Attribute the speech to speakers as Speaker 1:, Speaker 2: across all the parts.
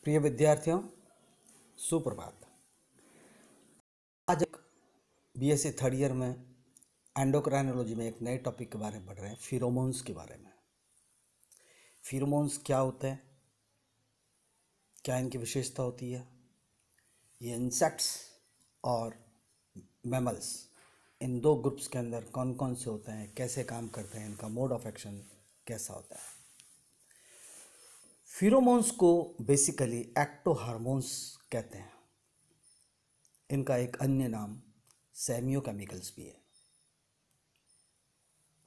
Speaker 1: प्रिय विद्यार्थियों, सुप्रभात। आज एक बीएससी थर्ड ईयर में एंडोक्राइनोलॉजी में एक नए टॉपिक के बारे में पढ़ रहे हैं, फिरोमोन्स के बारे में। फिरोमोन्स क्या होते हैं, क्या इनकी विशेषता होती है, ये इंसेक्ट्स और मैमल्स इन दो ग्रुप्स के अंदर कौन कौन से होते हैं, कैसे काम करते हैं, इनका मोड ऑफ एक्शन कैसा होता है। फिरोमोन्स को बेसिकली एक्टो हार्मोन्स कहते हैं। इनका एक अन्य नाम सेमियोकेमिकल्स भी है।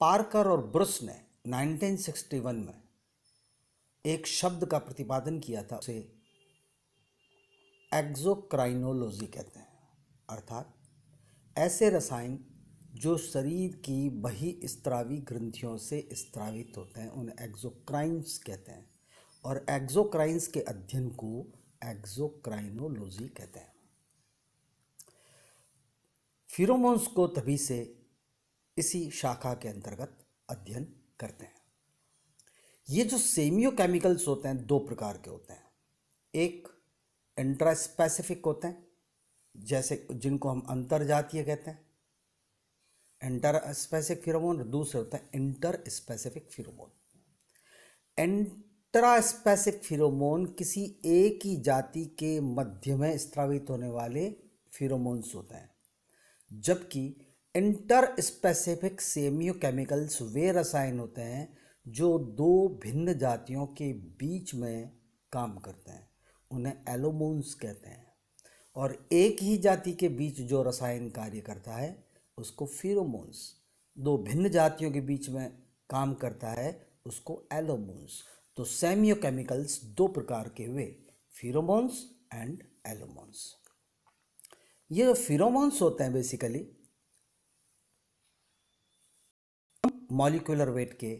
Speaker 1: पार्कर और ब्रुस ने 1961 में एक शब्द का प्रतिपादन किया था, उसे एक्सोक्राइनोलॉजी कहते हैं, अर्थात ऐसे रसायन जो शरीर की बहिस्त्रावी ग्रंथियों से स्त्रावित होते हैं उन्हें एक्सोक्राइन्स कहते हैं, और एक्सोक्राइन्स के अध्ययन को एक्सोक्राइनोलॉजी कहते हैं। फिरोमोन्स को तभी से इसी शाखा के अंतर्गत अध्ययन करते हैं। ये जो सेमियोकेमिकल्स होते हैं दो प्रकार के होते हैं। एक इंट्रास्पेसिफिक होते हैं, जैसे जिनको हम अंतरजातीय कहते हैं, इंटरस्पेसिफिक फिरोमोन। दूसरे होते हैं इंटर स्पेसिफिक फिरोमोन। इंट्रास्पेसिफिक फिरोमोन किसी एक ही जाति के मध्य में स्त्रावित होने वाले फिरोमोन्स होते हैं, जबकि इंटर स्पेसिफिक सेमियोकेमिकल्स वे रसायन होते हैं जो दो भिन्न जातियों के बीच में काम करते हैं, उन्हें एलोमोन्स कहते हैं। और एक ही जाति के बीच जो रसायन कार्य करता है उसको फिरोमोन्स, दो भिन्न जातियों के बीच में काम करता है उसको एलोमोन्स। तो सेमियोकेमिकल्स दो प्रकार के हुए, फिरोमोन्स एंड एलोमोन्स। ये जो फिरोमोन्स होते हैं बेसिकली मॉलिक्यूलर वेट के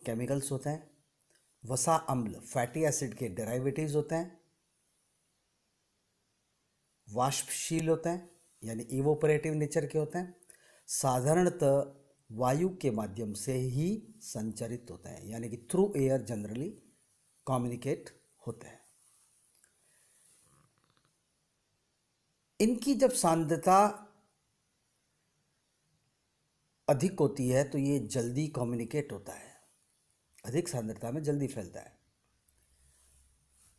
Speaker 1: केमिकल्स होते हैं, वसा अम्ल फैटी एसिड के डेरिवेटिव्स होते हैं, वाष्पशील होते हैं यानी इवोपरेटिव नेचर के होते हैं, साधारणतः वायु के माध्यम से ही संचरित होते हैं यानी कि थ्रू एयर जनरली कम्युनिकेट होते हैं। इनकी जब सांद्रता अधिक होती है तो ये जल्दी कम्युनिकेट होता है, अधिक सांद्रता में जल्दी फैलता है।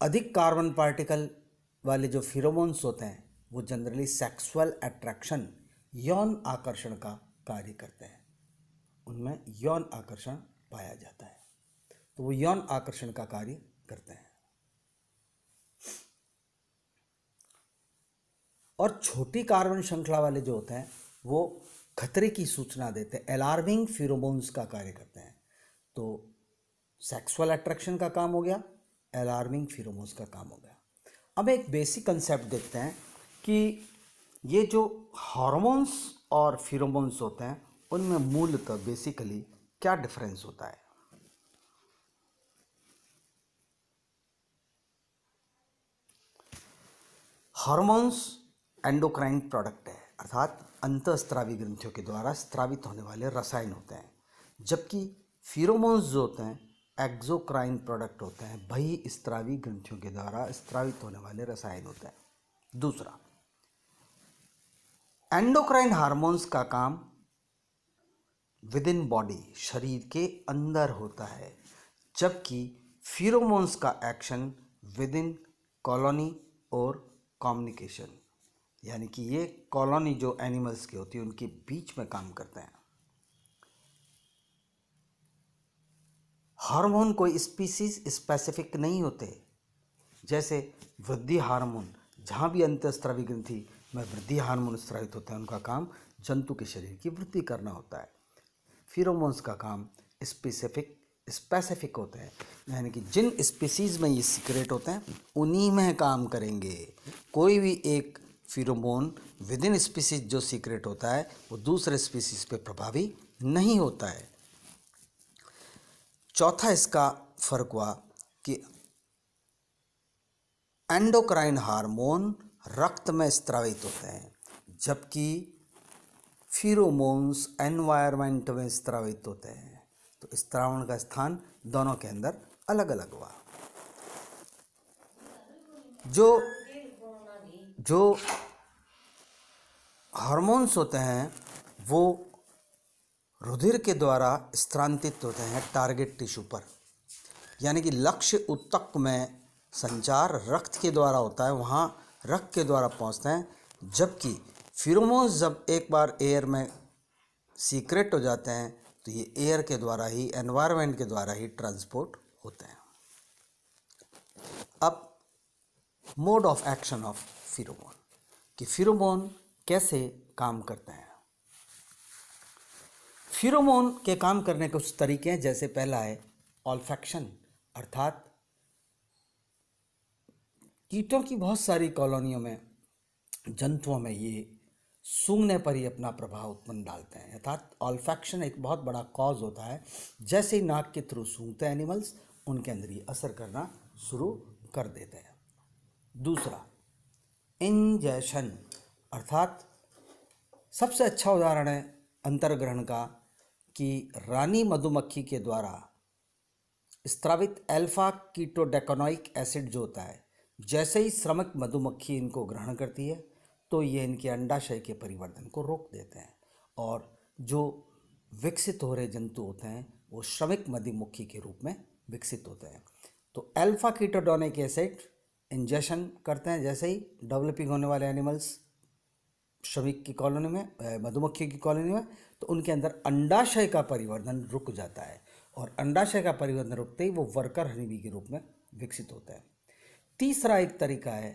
Speaker 1: अधिक कार्बन पार्टिकल वाले जो फिरोमोन्स होते हैं वो जनरली सेक्सुअल अट्रैक्शन, यौन आकर्षण का कार्य करते हैं, उनमें यौन आकर्षण पाया जाता है, तो वो यौन आकर्षण का कार्य करते हैं। और छोटी कार्बन श्रृंखला वाले जो होते हैं वो खतरे की सूचना देते हैं, अलार्मिंग फिरोमोन्स का कार्य करते हैं। तो सेक्सुअल अट्रैक्शन का काम हो गया, अलार्मिंग फिरोमोन्स का काम हो गया। अब एक बेसिक कंसेप्ट देखते हैं कि ये जो हार्मोन्स और फिरोमोन्स होते हैं उनमें मूलतः बेसिकली क्या डिफरेंस होता है। हार्मोन्स एंडोक्राइन प्रोडक्ट है, अर्थात अंतःस्त्रावी ग्रंथियों के द्वारा स्त्रावित होने वाले रसायन होते हैं, जबकि फिरोमोन्स जो होते हैं एक्सोक्राइन प्रोडक्ट होते हैं, बहिस्त्रावी ग्रंथियों के द्वारा स्त्रावित होने वाले रसायन होते हैं। दूसरा, एंडोक्राइन हार्मोन्स का काम विद इन बॉडी, शरीर के अंदर होता है, जबकि फिरोमोन्स का एक्शन विद इन कॉलोनी और कम्युनिकेशन, यानी कि ये कॉलोनी जो एनिमल्स की होती है उनके बीच में काम करते हैं। हार्मोन कोई स्पीसीज स्पेसिफिक नहीं होते, जैसे वृद्धि हार्मोन, जहाँ भी अंतःस्त्रावी ग्रंथि में वृद्धि हार्मोन स्रावित होता है उनका काम जंतु के शरीर की वृद्धि करना होता है। फिरोमोन्स का काम स्पेसिफिक होते हैं, यानी कि जिन स्पीसीज में ये सीक्रेट होते हैं उन्हीं में काम करेंगे। कोई भी एक फिरोमोन विद इन स्पीसीज जो सीक्रेट होता है वो दूसरे स्पीसीज पे प्रभावी नहीं होता है। चौथा इसका फर्क हुआ कि एंडोक्राइन हार्मोन रक्त में स्त्रावित होते हैं, जबकि फिरोमोन्स एनवायरनमेंट में स्त्रावित होते हैं। तो स्त्रावण का स्थान दोनों के अंदर अलग अलग हुआ। जो जो हार्मोन्स होते हैं वो रुधिर के द्वारा स्थानांतरित होते हैं टारगेट टिश्यू पर, यानी कि लक्ष्य ऊतक में संचार रक्त के द्वारा होता है, वहाँ रक्त के द्वारा पहुँचते हैं, जबकि फेरोमोन्स जब एक बार एयर में सीक्रेट हो जाते हैं तो ये एयर के द्वारा ही, एनवायरनमेंट के द्वारा ही ट्रांसपोर्ट होते हैं। अब mode of action of pheromone, कि फेरोमोन कैसे काम करते हैं। फेरोमोन के काम करने के कुछ तरीके हैं, जैसे पहला है ऑल्फैक्शन, अर्थात कीटों की बहुत सारी कॉलोनियों में, जंतुओं में ये सूंघने पर ही अपना प्रभाव उत्पन्न डालते हैं, अर्थात ऑल्फैक्शन एक बहुत बड़ा कॉज होता है। जैसे ही नाक के थ्रू सूंघते हैं एनिमल्स, उनके अंदर ये असर करना शुरू कर देते हैं। दूसरा इंजेशन, अर्थात सबसे अच्छा उदाहरण है अंतर्ग्रहण का, कि रानी मधुमक्खी के द्वारा स्त्रावित अल्फा कीटोडेकोनोइक एसिड जो होता है, जैसे ही श्रमिक मधुमक्खी इनको ग्रहण करती है तो ये इनके अंडाशय के परिवर्तन को रोक देते हैं, और जो विकसित हो रहे जंतु होते हैं वो श्रमिक मधुमक्खी के रूप में विकसित होते हैं। तो अल्फा कीटोडोनिक एसिड इंजेक्शन करते हैं, जैसे ही डेवलपिंग होने वाले एनिमल्स श्रमिक की कॉलोनी में, मधुमक्खी की कॉलोनी में, तो उनके अंदर अंडाशय का परिवर्तन रुक जाता है, और अंडाशय का परिवर्तन रुकते ही वो वर्कर हनीबी के रूप में विकसित होता है। तीसरा एक तरीका है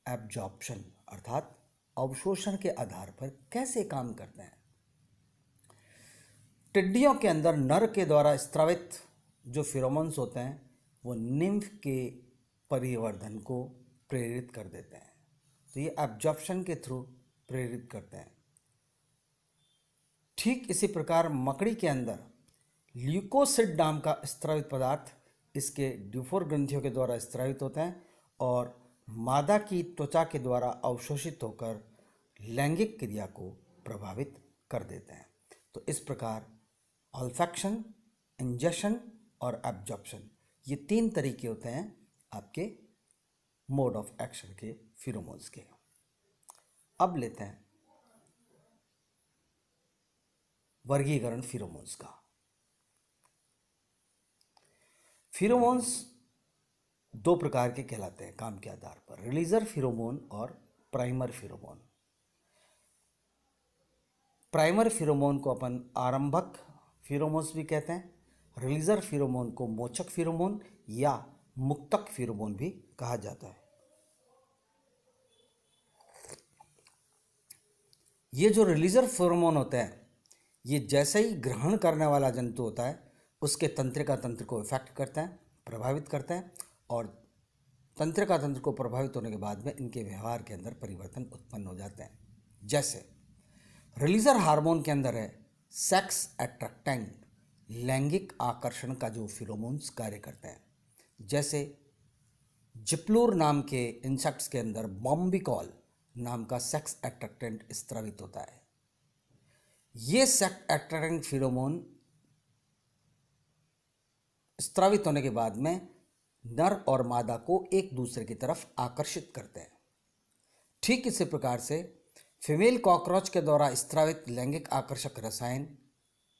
Speaker 1: एब्जॉर्प्शन, अर्थात अवशोषण के आधार पर कैसे काम करते हैं। टिड्डियों के अंदर नर के द्वारा स्त्रावित जो फेरोमोन्स होते हैं वो निम्फ के परिवर्धन को प्रेरित कर देते हैं, तो ये एब्जॉर्प्शन के थ्रू प्रेरित करते हैं। ठीक इसी प्रकार मकड़ी के अंदर ल्यूकोसिड नाम का स्त्रावित पदार्थ इसके ड्यूफोर ग्रंथियों के द्वारा स्त्रावित होते हैं, और मादा की त्वचा के द्वारा अवशोषित होकर लैंगिक क्रिया को प्रभावित कर देते हैं। तो इस प्रकार ऑल्फैक्शन, इंजेक्शन और एब्जॉर्प्शन, ये 3 तरीके होते हैं आपके मोड ऑफ एक्शन के फेरोमोन्स के। अब लेते हैं वर्गीकरण फेरोमोन्स का। फेरोमोन्स 2 प्रकार के कहलाते हैं काम के आधार पर, रिलीजर फेरोमोन और प्राइमर फेरोमोन। प्राइमर फेरोमोन को अपन आरंभक फेरोमोन्स भी कहते हैं, रिलीजर फेरोमोन को मोचक फेरोमोन या मुक्तक फेरोमोन भी कहा जाता है। ये जो रिलीजर फेरोमोन होते हैं, ये जैसे ही ग्रहण करने वाला जंतु होता है उसके तंत्रिका तंत्र को इफेक्ट करते हैं, प्रभावित करते हैं, और तंत्रिका तंत्र को प्रभावित होने के बाद में इनके व्यवहार के अंदर परिवर्तन उत्पन्न हो जाते हैं। जैसे रिलीजर हार्मोन के अंदर है सेक्स अट्रैक्टेंट, लैंगिक आकर्षण का जो फेरोमोन्स कार्य करते हैं, जैसे जिप्लूर नाम के इंसेक्ट्स के अंदर बॉम्बिकॉल नाम का सेक्स अट्रैक्टेंट स्त्रावित होता है। ये सेक्स अट्रैक्टेंट फेरोमोन स्त्रावित होने के बाद में नर और मादा को एक दूसरे की तरफ आकर्षित करते हैं। ठीक इसी प्रकार से फीमेल कॉकरोच के द्वारा स्त्रावित लैंगिक आकर्षक रसायन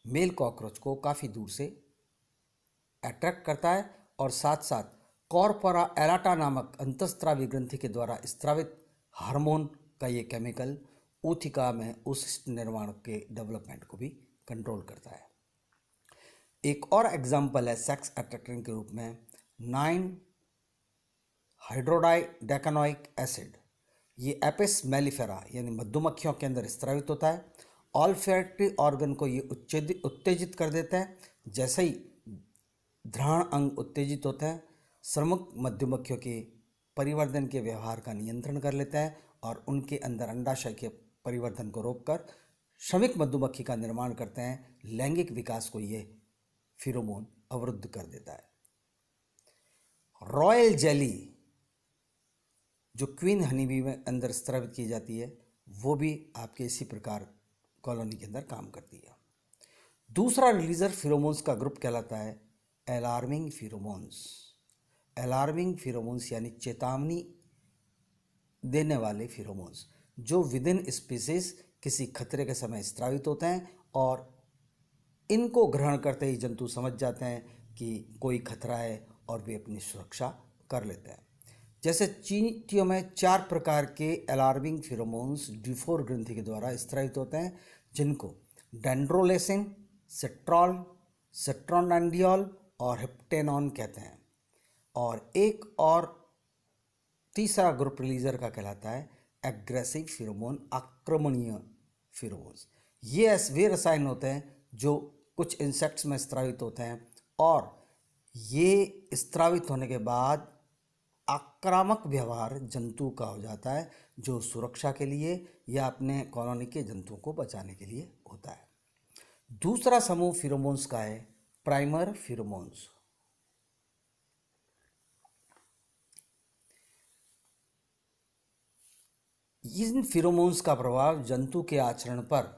Speaker 1: मेल कॉकरोच को काफ़ी दूर से अट्रैक्ट करता है, और साथ साथ कॉर्पोरा एलाटा नामक अंतःस्त्रावी ग्रंथि के द्वारा स्त्रावित हार्मोन का ये केमिकल ऊथिका में उशिष्ट निर्माण के डेवलपमेंट को भी कंट्रोल करता है। एक और एग्जाम्पल है सेक्स अट्रैक्टेंट के रूप में 9 हाइड्रोडाइडेकोनोइक एसिड। ये एपिस मेलिफेरा यानी मधुमक्खियों के अंदर स्त्रावित होता है। ऑल्फैक्टरी ऑर्गन को ये उत्तेजित कर देता है। जैसे ही घ्राण अंग उत्तेजित होते हैं, श्रमिक मधुमक्खियों के परिवर्तन के व्यवहार का नियंत्रण कर लेता है, और उनके अंदर अंडाशय के परिवर्तन को रोककर श्रमिक मधुमक्खी का निर्माण करते हैं। लैंगिक विकास को ये फेरोमोन अवरुद्ध कर देता है। रॉयल जेली जो क्वीन हनीबी में अंदर स्त्रावित की जाती है, वो भी आपके इसी प्रकार कॉलोनी के अंदर काम करती है। दूसरा रिलीजर फेरोमोन्स का ग्रुप कहलाता है अलार्मिंग फेरोमोन्स। अलार्मिंग फेरोमोन्स यानी चेतावनी देने वाले फिरोमोन्स जो विद इन स्पीसीज किसी खतरे के समय स्रावित होते हैं और इनको ग्रहण करते ही जंतु समझ जाते हैं कि कोई खतरा है और वे अपनी सुरक्षा कर लेते हैं। जैसे चींटियों में 4 प्रकार के अलार्मिंग फिरोमोन्स ड्यूफोर ग्रंथि के द्वारा स्रावित होते हैं, जिनको डेंड्रोलेसिन, सिट्रॉल, सिट्रोनैंडियोल और हिप्टेनॉन कहते हैं। और एक और तीसरा ग्रुप रिलीजर का कहलाता है एग्रेसिव फिरोमोन, आक्रमणीय फिरोमोन्स। ये वे रसायन होते हैं जो कुछ इंसेक्ट्स में स्रावित होते हैं और ये स्रावित होने के बाद आक्रामक व्यवहार जंतु का हो जाता है, जो सुरक्षा के लिए या अपने कॉलोनी के जंतुओं को बचाने के लिए होता है। दूसरा समूह फिरोमोन्स का है प्राइमर फिरोमोन्स। इन फिरोमोन्स का प्रभाव जंतु के आचरण पर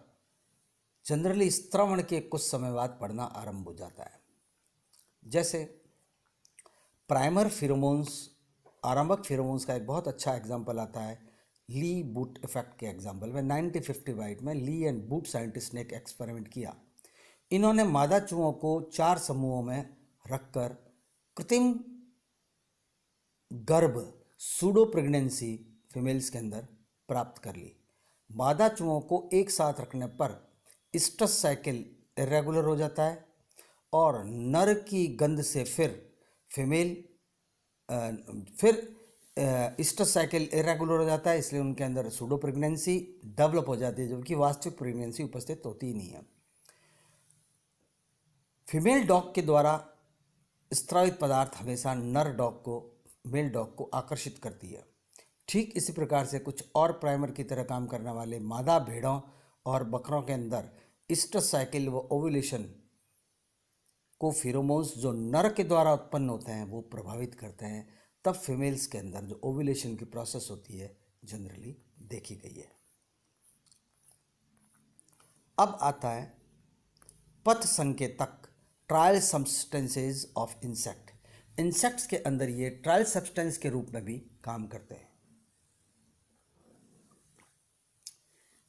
Speaker 1: जनरली स्त्रवण के कुछ समय बाद पड़ना आरंभ हो जाता है। जैसे प्राइमर फिरोमोन्स, आरंभक फिरोमोन्स का एक बहुत अच्छा एग्जाम्पल आता है ली बूट इफेक्ट के एग्जाम्पल में। 1958 में ली एंड बूट साइंटिस्ट ने एक एक्सपेरिमेंट किया। इन्होंने मादा चूहों को 4 समूहों में रखकर कृत्रिम गर्भ सूडो प्रेगनेंसी फीमेल्स के अंदर प्राप्त कर ली। मादा चूहों को एक साथ रखने पर ईस्ट्रस साइकिल इरेगुलर हो जाता है और नर की गंध से ईस्ट्रस साइकिल इरेगुलर हो जाता है, इसलिए उनके अंदर सूडो प्रेगनेंसी डेवलप हो जाती है, जबकि वास्तविक प्रेगनेंसी उपस्थित होती ही नहीं है। फीमेल डॉग के द्वारा स्रावित पदार्थ हमेशा नर डॉग को, मेल डॉग को आकर्षित करती है। ठीक इसी प्रकार से कुछ और प्राइमर की तरह काम करने वाले मादा भेड़ों और बकरों के अंदर ईस्ट्रस साइकिल व ओव्यूलेशन को फिरोमोन्स जो नर के द्वारा उत्पन्न होते हैं वो प्रभावित करते हैं। तब फीमेल्स के अंदर जो ओव्यूलेशन की प्रोसेस होती है जनरली देखी गई है। अब आता है पथ संकेतक, trial substances of insect. Insects के अंदर ये ट्रायल सब्सटेंस के रूप में भी काम करते हैं।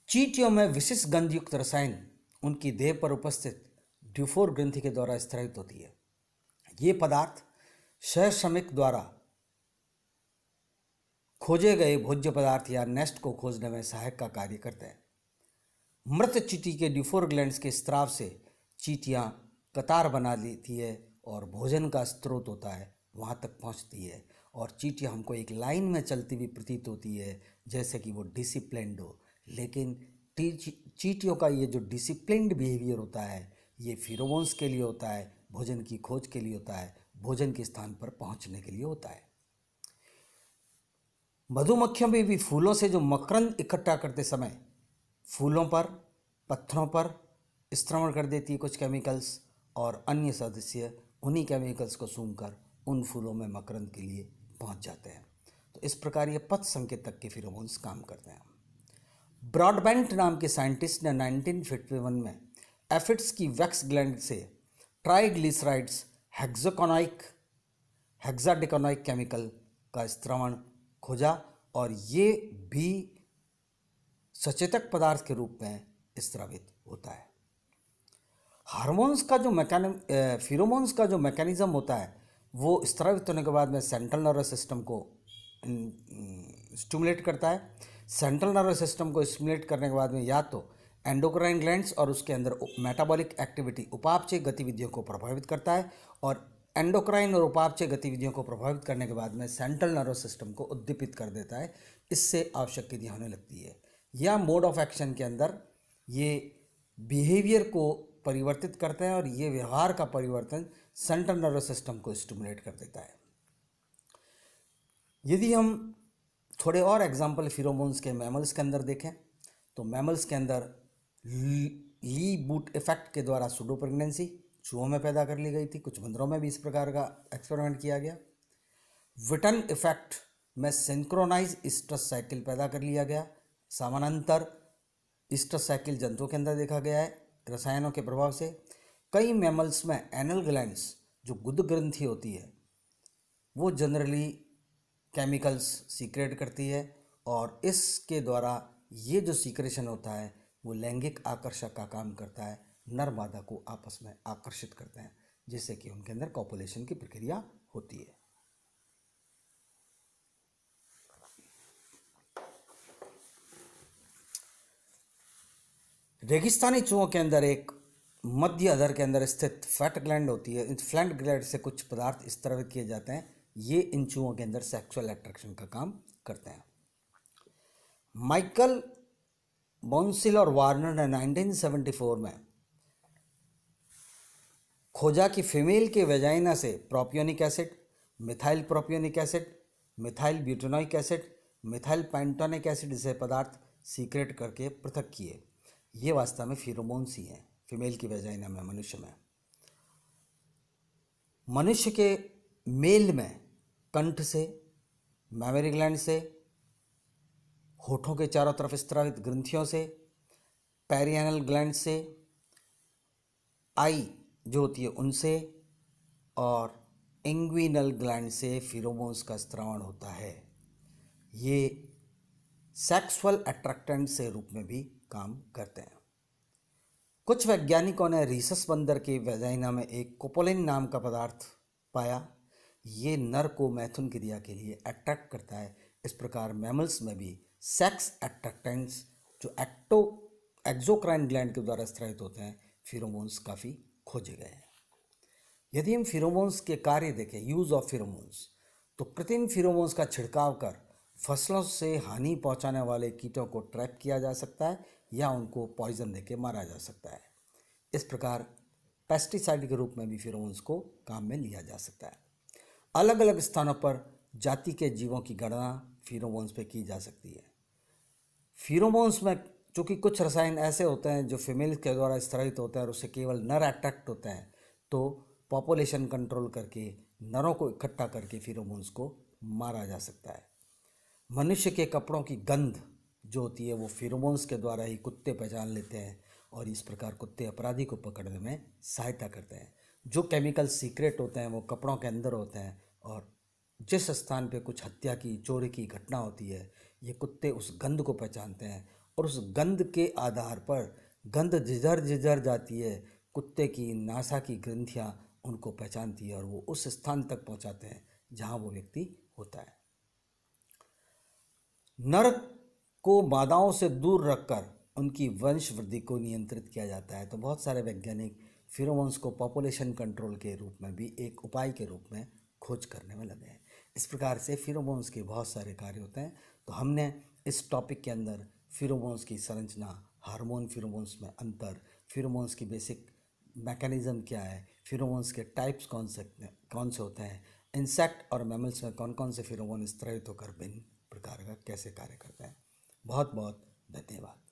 Speaker 1: चींटियों में विशिष्ट गंधयुक्त रसायन उनकी देह पर उपस्थित ड्यूफोर ग्रंथि के द्वारा स्रावित होती है। ये पदार्थ सहश्रमिक द्वारा खोजे गए भोज्य पदार्थ या नेस्ट को खोजने में सहायक का कार्य करते हैं। मृत चींटी के ड्यूफोर ग्लैंड्स के स्राव से चींटियां कतार बना लेती है और भोजन का स्रोत होता है वहाँ तक पहुँचती है और चींटियां हमको एक लाइन में चलती हुई प्रतीत होती है, जैसे कि वो डिसिप्लिन्ड हो। लेकिन चींटियों का ये जो डिसिप्लिन्ड बिहेवियर होता है ये फिरोमोन्स के लिए होता है, भोजन की खोज के लिए होता है, भोजन के स्थान पर पहुंचने के लिए होता है। मधुमक्खियों में भी फूलों से जो मकरंद इकट्ठा करते समय फूलों पर, पत्थरों पर स्त्रवण कर देती है कुछ केमिकल्स और अन्य सदस्य उन्हीं केमिकल्स को सूंघकर उन फूलों में मकरंद के लिए पहुंच जाते हैं। तो इस प्रकार ये पथ संकेतक के फिरोमोन्स काम करते हैं। ब्रॉडबेंट नाम के साइंटिस्ट ने 1951 में एफिड्स की वैक्स ग्लैंड से ट्राइग्लिसराइड्स हेक्साडेकोनाइक केमिकल का स्त्रवण खोजा और ये भी सचेतक पदार्थ के रूप में स्रावित होता है। हार्मोन्स का जो फिरोमोन्स का जो मैकेनिज्म होता है वो स्रावित होने के बाद में सेंट्रल नर्वस सिस्टम को स्टिमुलेट करता है। सेंट्रल नर्वस सिस्टम को स्टिमुलेट करने के बाद में या तो एंडोक्राइन ग्लैंड्स और उसके अंदर मेटाबॉलिक एक्टिविटी, उपापचय गतिविधियों को प्रभावित करता है और एंडोक्राइन और उपापचय गतिविधियों को प्रभावित करने के बाद में सेंट्रल नर्वस सिस्टम को उद्दीपित कर देता है। इससे आवश्यक क्रिया होने लगती है। या मोड ऑफ एक्शन के अंदर ये बिहेवियर को परिवर्तित करते हैं और ये व्यवहार का परिवर्तन सेंट्रल नर्वस सिस्टम को स्टिमुलेट कर देता है। यदि हम थोड़े और एग्जाम्पल फिरोमोन्स के मैमल्स के अंदर देखें तो मैमल्स के अंदर ली बूट इफेक्ट के द्वारा सूडो प्रेगनेंसी चूहों में पैदा कर ली गई थी। कुछ बंदरों में भी इस प्रकार का एक्सपेरिमेंट किया गया। विटन इफेक्ट में सिंक्रोनाइज ईस्ट्रस साइकिल पैदा कर लिया गया। समानांतर ईस्ट्रस साइकिल जंतुओं के अंदर देखा गया है रसायनों के प्रभाव से। कई मैमल्स में एनल ग्लैंड्स जो गुद ग्रंथि होती है वो जनरली केमिकल्स सीक्रेट करती है और इसके द्वारा ये जो सीक्रेशन होता है वो लैंगिक आकर्षक का काम करता है, नर मादा को आपस में आकर्षित करते हैं, जिससे कि उनके अंदर कॉपुलेशन की प्रक्रिया होती है। रेगिस्तानी चूहों के अंदर एक मध्य अधर के अंदर स्थित फैट ग्लैंड होती है। इस फैट ग्लैंड से कुछ पदार्थ स्रावित किए जाते हैं, ये इन चूहों के अंदर सेक्सुअल अट्रैक्शन का काम करते हैं। माइकल बॉन्सिल और वार्नर ने 1974 में खोजा कि फीमेल के वेजाइना से propionic acid, methyl propionic acid, methyl butanoic acid, methyl pentanoic acid जैसे पदार्थ सीक्रेट करके पृथक किए। ये वास्तव में फिरोमोन्स ही हैं फीमेल की वेजाइना में। मनुष्य के मेल में कंठ से, मैमरी ग्लैंड से, होठों के चारों तरफ स्रावित ग्रंथियों से, पेरियानल ग्लैंड से, आई जो होती है उनसे, और इंग्विनल ग्लैंड से फिरोमोन्स का स्रावण होता है। ये सेक्सुअल अट्रैक्टेंट से रूप में भी काम करते हैं। कुछ वैज्ञानिकों ने रीसस बंदर के वेजाइना में एक कोपोलिन नाम का पदार्थ पाया। ये नर को मैथुन क्रिया के लिए अट्रैक्ट करता है। इस प्रकार मैमल्स में भी सेक्स अट्रैक्टेंट्स जो एक्सोक्राइन ग्लैंड के द्वारा स्रावित होते हैं, फिरोमोन्स काफ़ी खोजे गए हैं। यदि हम फिरोमोन्स के कार्य देखें, यूज़ ऑफ फिरोमोन्स, तो कृत्रिम फिरोमोन्स का छिड़काव कर फसलों से हानि पहुंचाने वाले कीटों को ट्रैप किया जा सकता है या उनको पॉइजन देके मारा जा सकता है। इस प्रकार पेस्टिसाइड के रूप में भी फिरोमोन्स को काम में लिया जा सकता है। अलग अलग स्थानों पर जाति के जीवों की गणना फिरोमोन्स पे की जा सकती है। फिरोमोन्स में चूँकि कुछ रसायन ऐसे होते हैं जो फीमेल के द्वारा स्रावित होते हैं और उससे केवल नर अट्रैक्ट होते हैं, तो पॉपुलेशन कंट्रोल करके नरों को इकट्ठा करके फिरोमोन्स को मारा जा सकता है। मनुष्य के कपड़ों की गंध जो होती है वो फिरोमोन्स के द्वारा ही कुत्ते पहचान लेते हैं और इस प्रकार कुत्ते अपराधी को पकड़ने में सहायता करते हैं। जो केमिकल सीक्रेट होते हैं वो कपड़ों के अंदर होते हैं और जिस स्थान पे कुछ हत्या की, चोरी की घटना होती है, ये कुत्ते उस गंध को पहचानते हैं और उस गंध के आधार पर गंध जिधर जिधर जाती है, कुत्ते की नासा की ग्रंथियाँ उनको पहचानती है और वो उस स्थान तक पहुँचाते हैं जहाँ वो व्यक्ति होता है। नर को मादाओं से दूर रखकर उनकी वंश वृद्धि को नियंत्रित किया जाता है। तो बहुत सारे वैज्ञानिक फिरोमोन्स को पॉपुलेशन कंट्रोल के रूप में भी एक उपाय के रूप में खोज करने में लगे हैं। इस प्रकार से फिरोमोन्स के बहुत सारे कार्य होते हैं। तो हमने इस टॉपिक के अंदर फिरोमोन्स की संरचना, हार्मोन फिरोमोन्स में अंतर, फिरोमोन्स की बेसिक मैकेनिज्म क्या है, फिरोमोन्स के टाइप्स कौन से होते हैं, इंसेक्ट और मैमल्स में कौन कौन से फिरोमोन स्रावित होकर भिन्न प्रकार का कैसे कार्य करते हैं। बहुत बहुत धन्यवाद।